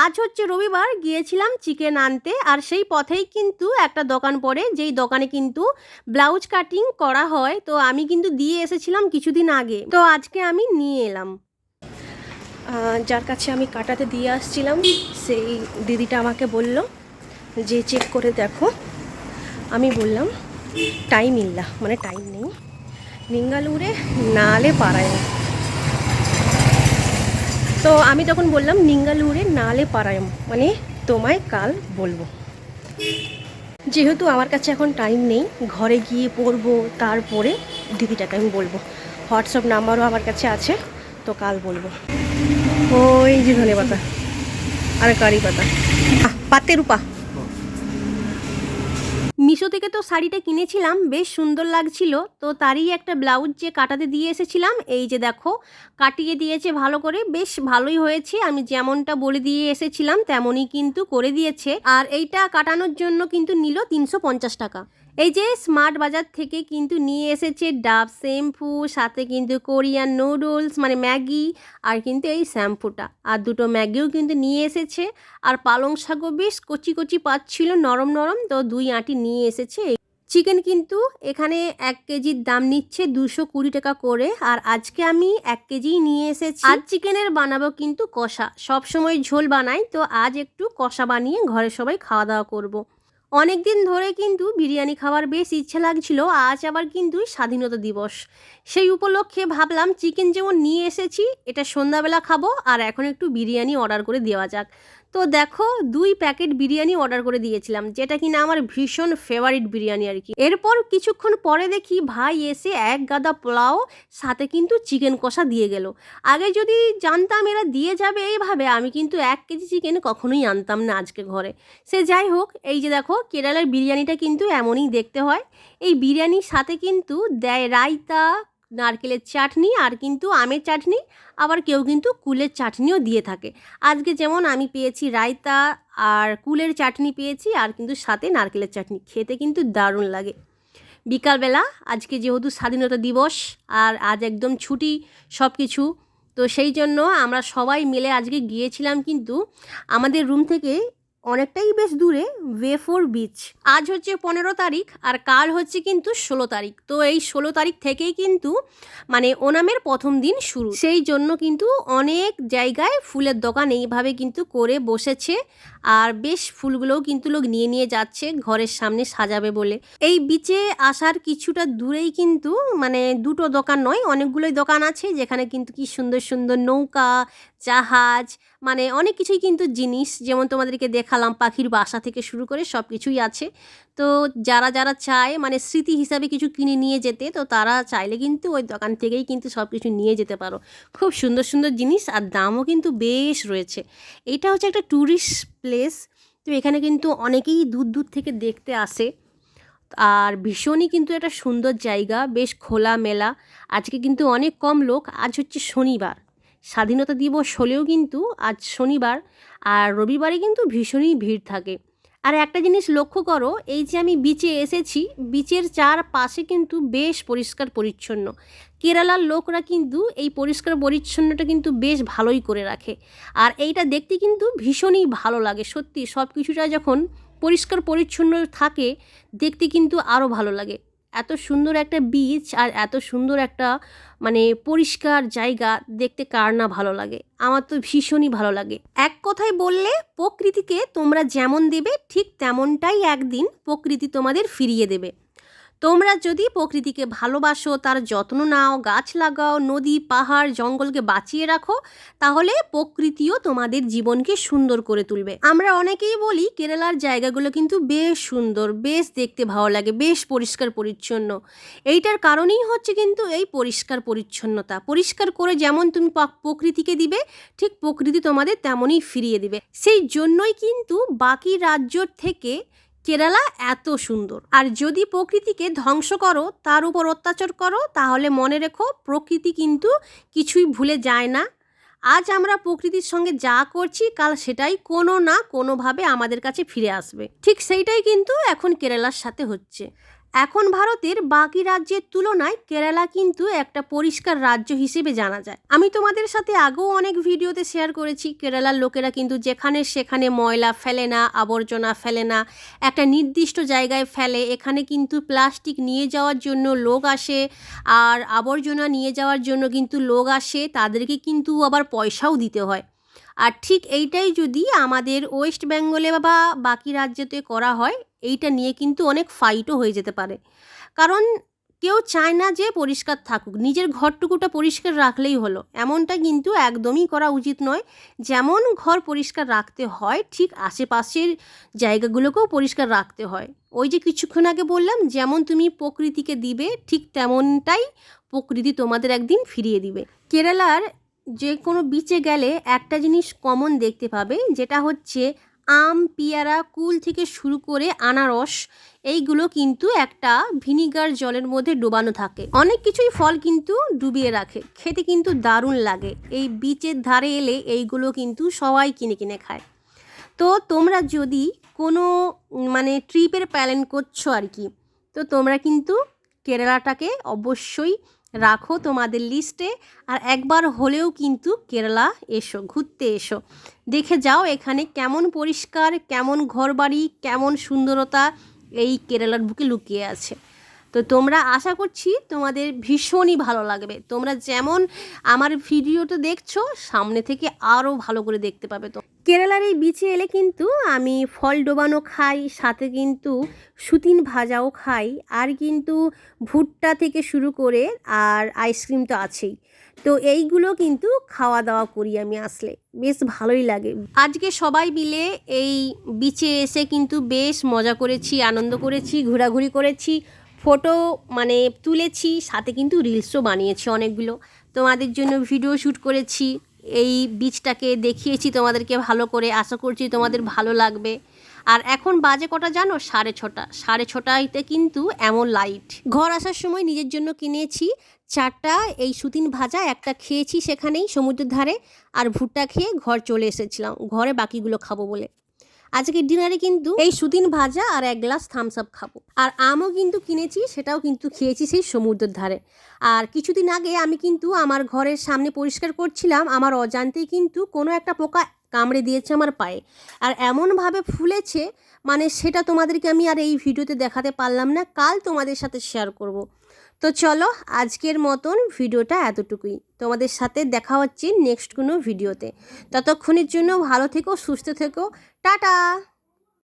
আজ হচ্ছে রবিবার, গিয়েছিলাম চিকেন আনতে। আর সেই পথেই কিন্তু একটা দোকান পড়ে, যেই দোকানে কিন্তু ব্লাউজ কাটিং করা হয়। তো আমি কিন্তু দিয়ে এসেছিলাম কিছুদিন আগে, তো আজকে আমি নিয়ে এলাম। যার কাছে আমি কাটাতে দিয়ে আসছিলাম, সেই দিদিটা আমাকে বলল যে চেক করে দেখো। আমি বললাম টাইম ইল্লা, মানে টাইম নেই, নিঙ্গালুরে নালে পাড়ায়। তো আমি তখন বললাম নিঙ্গালুরে নালে পাড়ায়, মানে তোমায় কাল বলবো। যেহেতু আমার কাছে এখন টাইম নেই, ঘরে গিয়ে পড়বো, তারপরে দিদিটাকে আমি বলবো। হোয়াটসঅ্যাপ নাম্বারও আমার কাছে আছে, তো কাল বলবো। ওই যে ধনে পাতা আর কারি পাতা, পাতে রূপা। মিশো থেকে তো শাড়িটা কিনেছিলাম, বেশ সুন্দর লাগছিল। তো তারই একটা ব্লাউজ যে কাটাতে দিয়ে এসেছিলাম, এই যে দেখো কাটিয়ে দিয়েছে ভালো করে, বেশ ভালোই হয়েছে। আমি যেমনটা বলে দিয়ে এসেছিলাম তেমনই কিন্তু করে দিয়েছে। আর এইটা কাটানোর জন্য কিন্তু নিল 350 টাকা। এই যে স্মার্ট বাজার থেকে কিন্তু নিয়ে এসেছে ডাব শ্যাম্পু, সাথে কিন্তু কোরিয়ান নুডলস মানে ম্যাগি, আর কিন্তু এই শ্যাম্পুটা, আর দুটো ম্যাগিও কিন্তু নিয়ে এসেছে। আর পালং শাকও বেশ কচি কচি পাচ্ছিল, নরম নরম, তো 2 আঁটি নিয়ে এসেছে। চিকেন কিন্তু এখানে 1 কেজির দাম নিচ্ছে 220 টাকা করে। আর আজকে আমি 1 কেজিই নিয়ে এসেছি। আজ চিকেনের বানাবো কিন্তু কষা, সবসময় ঝোল বানাই, তো আজ একটু কষা বানিয়ে ঘরে সবাই খাওয়া দাওয়া করব। অনেক দিন ধরে কিন্তু বিরিয়ানি খাওয়ার বেশ ইচ্ছে লাগছিল। আজ আবার কিন্তু স্বাধীনতা দিবস, সেই উপলক্ষে ভাবলাম চিকেন যেমন নিয়ে এসেছি, এটা সন্ধ্যাবেলা খাবো, আর এখন একটু বিরিয়ানি অর্ডার করে দেওয়া যাক। তো দেখো 2 প্যাকেট বিরিয়ানি অর্ডার করে দিয়েছিলাম, যেটা কিনা আমার ভীষণ ফেভারিট বিরিয়ানি আর কি। এরপর কিছুক্ষণ পরে দেখি ভাই এসে 1 গাদা পোলাও, সাথে কিন্তু চিকেন কষা দিয়ে গেল। আগে যদি জানতাম এরা দিয়ে যাবে এইভাবে, আমি কিন্তু 1 কেজি চিকেন কখনোই আনতাম না আজকে ঘরে। সে যাই হোক, এই যে দেখো কেরালার বিরিয়ানিটা কিন্তু এমনই দেখতে হয়। এই বিরিয়ানির সাথে কিন্তু দেয় রায়তা, নারকেলের চাটনি, আর কিন্তু আমের চাটনি, আবার কেউ কিন্তু কুলের চাটনিও দিয়ে থাকে। আজকে যেমন আমি পেয়েছি রায়তা আর কুলের চাটনি পেয়েছি, আর কিন্তু সাথে নারকেলের চাটনি, খেতে কিন্তু দারুণ লাগে। বিকালবেলা আজকে যেহেতু স্বাধীনতা দিবস, আর আজ একদম ছুটি সব কিছু, তো সেই জন্য আমরা সবাই মিলে আজকে গিয়েছিলাম কিন্তু আমাদের রুম থেকে অনেকটাই বেশ দূরে ওয়েফোর বিচ। আজ হচ্ছে 15 তারিখ, আর কাল হচ্ছে কিন্তু 16 তারিখ। তো এই 16 তারিখ থেকেই কিন্তু মানে ওনামের প্রথম দিন শুরু, সেই জন্য কিন্তু অনেক জায়গায় ফুলের দোকান এইভাবে কিন্তু করে বসেছে। আর বেশ ফুলগুলোও কিন্তু লোক নিয়ে নিয়ে যাচ্ছে ঘরের সামনে সাজাবে বলে। এই বিচে আসার কিছুটা দূরেই কিন্তু মানে দুটো দোকান নয়, অনেকগুলোই দোকান আছে, যেখানে কিন্তু কি সুন্দর সুন্দর নৌকা, জাহাজ, মানে অনেক কিছুই কিন্তু জিনিস, যেমন তোমাদেরকে দেখালাম পাখির বাসা থেকে শুরু করে সব কিছুই আছে। তো যারা যারা চায় মানে স্মৃতি হিসাবে কিছু কিনে নিয়ে যেতে, তো তারা চাইলে কিন্তু ওই দোকান থেকেই কিন্তু সব কিছু নিয়ে যেতে পারো। খুব সুন্দর সুন্দর জিনিস, আর দামও কিন্তু বেশ রয়েছে। এইটা হচ্ছে একটা ট্যুরিস্ট প্লেস, তো এখানে কিন্তু অনেকেই দূর দূর থেকে দেখতে আসে। আর ভীষণই কিন্তু একটা সুন্দর জায়গা, বেশ খোলামেলা। আজকে কিন্তু অনেক কম লোক, আজ হচ্ছে শনিবার, স্বাধীনতা দিবস হলেও কিন্তু আজ শনিবার, আর রবিবারে কিন্তু ভীষণই ভিড় থাকে। আর একটা জিনিস লক্ষ্য করো, এই যে আমি বিচে এসেছি, বিচের চারপাশে কিন্তু বেশ পরিষ্কার পরিচ্ছন্ন। কেরালার লোকরা কিন্তু এই পরিষ্কার পরিচ্ছন্নটা কিন্তু বেশ ভালোই করে রাখে। আর এইটা দেখতে কিন্তু ভীষণই ভালো লাগে সত্যি, সব কিছুটা যখন পরিষ্কার পরিচ্ছন্ন থাকে দেখতে কিন্তু আরও ভালো লাগে। এত সুন্দর একটা বিচ আর এত সুন্দর একটা মানে পরিষ্কার জায়গা দেখতে কার না ভালো লাগে, আমার তো ভীষণই ভালো লাগে। এক কথায় বললে, প্রকৃতিকে তোমরা যেমন দেবে ঠিক তেমনটাই একদিন প্রকৃতি তোমাদের ফিরিয়ে দেবে। তোমরা যদি প্রকৃতিকে ভালোবাসো, তার যত্ন নাও, গাছ লাগাও, নদী পাহাড় জঙ্গলকে বাঁচিয়ে রাখো, তাহলে প্রকৃতিও তোমাদের জীবনকে সুন্দর করে তুলবে। আমরা অনেকেই বলি কেরালার জায়গাগুলো কিন্তু বেশ সুন্দর, বেশ দেখতে ভালো লাগে, বেশ পরিষ্কার পরিচ্ছন্ন। এইটার কারণেই হচ্ছে কিন্তু এই পরিষ্কার পরিচ্ছন্নতা। পরিষ্কার করে যেমন তুমি প্রকৃতিকে দিবে, ঠিক প্রকৃতি তোমাদের তেমনই ফিরিয়ে দিবে। সেই জন্যই কিন্তু বাকি রাজ্যর থেকে কেরালা এত সুন্দর। আর যদি প্রকৃতিকে ধ্বংস করো, তার উপর অত্যাচার করো, তাহলে মনে রেখো প্রকৃতি কিন্তু কিছুই ভুলে যায় না। আজ আমরা প্রকৃতির সঙ্গে যা করছি, কাল সেটাই কোনো না কোনোভাবে আমাদের কাছে ফিরে আসবে। ঠিক সেইটাই কিন্তু এখন কেরালার সাথে হচ্ছে। এখন ভারতের বাকি রাজ্যের তুলনায় কেরালা কিন্তু একটা পরিষ্কার রাজ্য হিসেবে জানা যায়। আমি তোমাদের সাথে আগেও অনেক ভিডিওতে শেয়ার করেছি, কেরালার লোকেরা কিন্তু যেখানে সেখানে ময়লা ফেলে না, আবর্জনা ফেলে না, একটা নির্দিষ্ট জায়গায় ফেলে। এখানে কিন্তু প্লাস্টিক নিয়ে যাওয়ার জন্য লোক আসে, আর আবর্জনা নিয়ে যাওয়ার জন্য কিন্তু লোক আসে, তাদেরকে কিন্তু আবার পয়সাও দিতে হয়। আর ঠিক এইটাই যদি আমাদের ওয়েস্ট বেঙ্গলে বা বাকি রাজ্যতে করা হয়, এইটা নিয়ে কিন্তু অনেক ফাইটও হয়ে যেতে পারে। কারণ কেউ চায় না যে পরিষ্কার থাকুক, নিজের ঘরটুকুটা পরিষ্কার রাখলেই হলো, এমনটা কিন্তু একদমই করা উচিত নয়। যেমন ঘর পরিষ্কার রাখতে হয়, ঠিক আশেপাশের জায়গাগুলোকেও পরিষ্কার রাখতে হয়। ওই যে কিছুক্ষণ আগে বললাম, যেমন তুমি প্রকৃতিকে দিবে, ঠিক তেমনটাই প্রকৃতি তোমাদের একদিন ফিরিয়ে দিবে। কেরালার যে কোনো বিচে গেলে একটা জিনিস কমন দেখতে পাবে, যেটা হচ্ছে আম, পেয়ারা, কুল থেকে শুরু করে আনারস, এইগুলো কিন্তু একটা ভিনিগার জলের মধ্যে ডোবানো থাকে। অনেক কিছুই ফল কিন্তু ডুবিয়ে রাখে, খেতে কিন্তু দারুণ লাগে। এই বিচের ধারে এলে এইগুলো কিন্তু সবাই কিনে কিনে খায়। তো তোমরা যদি কোনো ট্রিপের প্ল্যান করছো আর কি, তো তোমরা কিন্তু কেরালাটাকে অবশ্যই রাখো তোমাদের লিস্টে। আর একবার হলেও কিন্তু কেরালা এসো, ঘুরতে এসো, দেখে যাও এখানে কেমন পরিষ্কার, কেমন ঘরবাড়ি, কেমন সুন্দরতা এই কেরালার বুকে লুকিয়ে আছে। তো তোমরা, আশা করছি তোমাদের ভীষণই ভালো লাগবে। তোমরা যেমন আমার ভিডিওটা দেখছো, সামনে থেকে আরও ভালো করে দেখতে পাবে। তো কেরালার এই বিচে এলে কিন্তু আমি ফল ডোবানো খাই, সাথে কিন্তু সুতিন ভাজাও খাই, আর কিন্তু ভুট্টা থেকে শুরু করে আর আইসক্রিম তো আছেই। তো এইগুলো কিন্তু খাওয়া দাওয়া করি আমি আসলে, বেশ ভালোই লাগে। আজকে সবাই মিলে এই বিচে এসে কিন্তু বেশ মজা করেছি, আনন্দ করেছি, ঘোরাঘুরি করেছি, ফটো তুলেছি, সাথে কিন্তু রিলসও বানিয়েছি অনেকগুলো। তোমাদের জন্য ভিডিও শ্যুট করেছি, এই বিচটাকে দেখিয়েছি তোমাদেরকে ভালো করে। আশা করছি তোমাদের ভালো লাগবে। আর এখন বাজে কটা জানো? 6:30। 6:30তে কিন্তু এমন লাইট। ঘর আসার সময় নিজের জন্য কিনেছি 4টা এই সুতিন ভাজা, একটা খেয়েছি সেখানেই সমুদ্রের ধারে, আর ভুট্টা খেয়ে ঘর চলে এসেছিলাম, ঘরে বাকিগুলো খাবো বলে। আজকে ডিনারে কিন্তু এই সুতিন ভাজা আর 1 গ্লাস থামস আপ খাবো। আর আমও কিন্তু কিনেছি, সেটাও কিন্তু খেয়েছি সেই সমুদ্রের ধারে। আর কিছুদিন আগে আমি কিন্তু আমার ঘরের সামনে পরিষ্কার করছিলাম, আমার অজান্তেই কিন্তু কোনো একটা পোকা কামড়ে দিয়েছে আমার পায়ে, আর এমনভাবে ফুলেছে, সেটা তোমাদেরকে আমি আর এই ভিডিওতে দেখাতে পারলাম না, কাল তোমাদের সাথে শেয়ার করব। তো চলো, আজকের মতন ভিডিওটা এতটুকুই। তোমাদের সাথে দেখা হচ্ছে নেক্সট কোনো ভিডিওতে। ততক্ষণের জন্য ভালো থেকো, সুস্থ থেকো, টাটা।